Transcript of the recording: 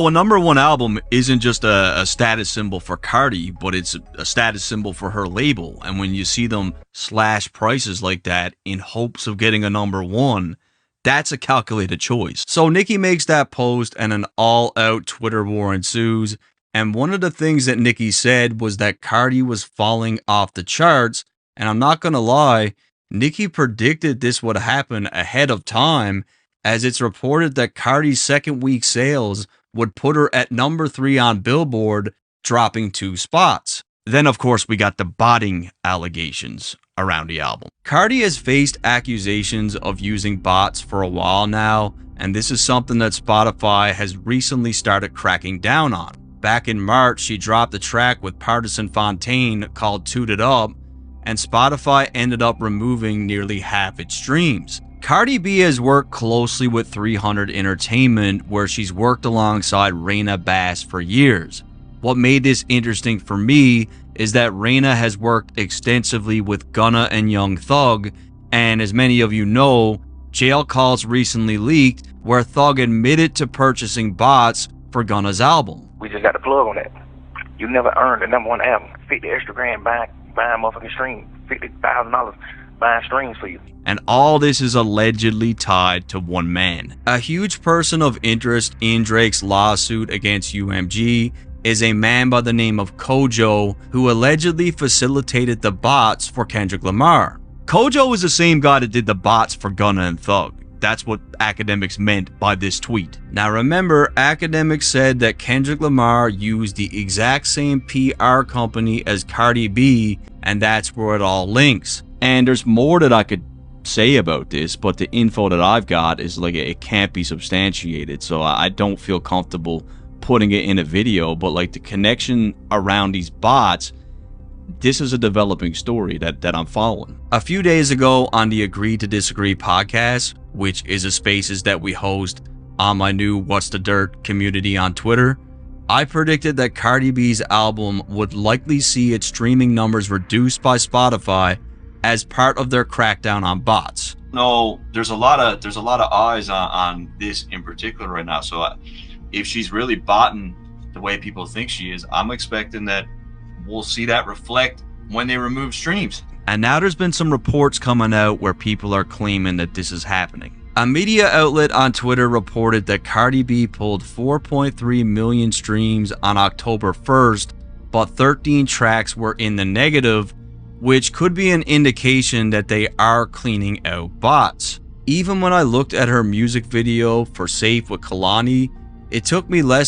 Oh, a #1 album isn't just a status symbol for Cardi, but it's a status symbol for her label. And when you see them slash prices like that in hopes of getting a #1, that's a calculated choice. So Nicki makes that post and an all-out Twitter war ensues. And one of the things that Nicki said was that Cardi was falling off the charts. And I'm not going to lie, Nicki predicted this would happen ahead of time, as it's reported that Cardi's second week sales would put her at #3 on Billboard, dropping 2 spots. Then, of course, we got the botting allegations around the album. Cardi has faced accusations of using bots for a while now, and this is something that Spotify has recently started cracking down on. Back in March, she dropped a track with Partisan Fontaine called Toot It Up, and Spotify ended up removing nearly half its streams. Cardi B has worked closely with 300 Entertainment, where she's worked alongside Raina Bass for years. What made this interesting for me is that Raina has worked extensively with Gunna and Young Thug, and as many of you know, jail calls recently leaked where Thug admitted to purchasing bots for Gunna's album. We just got the plug on that. You never earned the #1 album. 50 extra grand buying motherfucking stream. $50,000 buying streams for you. And all this is allegedly tied to one man. A huge person of interest in Drake's lawsuit against UMG is a man by the name of Kojo, who allegedly facilitated the bots for Kendrick Lamar. Kojo is the same guy that did the bots for Gunna and Thug. That's what Academics meant by this tweet. Now remember, Academics said that Kendrick Lamar used the exact same PR company as Cardi B, and that's where it all links. And there's more that I could say about this, but the info that I've got is like it can't be substantiated, so I don't feel comfortable putting it in a video. But like the connection around these bots, this is a developing story that I'm following. A few days ago on the Agree to Disagree podcast, which is a spaces that we host on my new What's the Dirt community on Twitter, I predicted that Cardi B's album would likely see its streaming numbers reduced by Spotify as part of their crackdown on bots. No, there's a lot of eyes on this in particular right now. So if she's really botting the way people think she is, I'm expecting that we'll see that reflect when they remove streams. And now there's been some reports coming out where people are claiming that this is happening. A media outlet on Twitter reported that Cardi B pulled 4.3 million streams on October 1st, but 13 tracks were in the negative, which could be an indication that they are cleaning out bots. Even when I looked at her music video for Safe with Kalani, it took me less than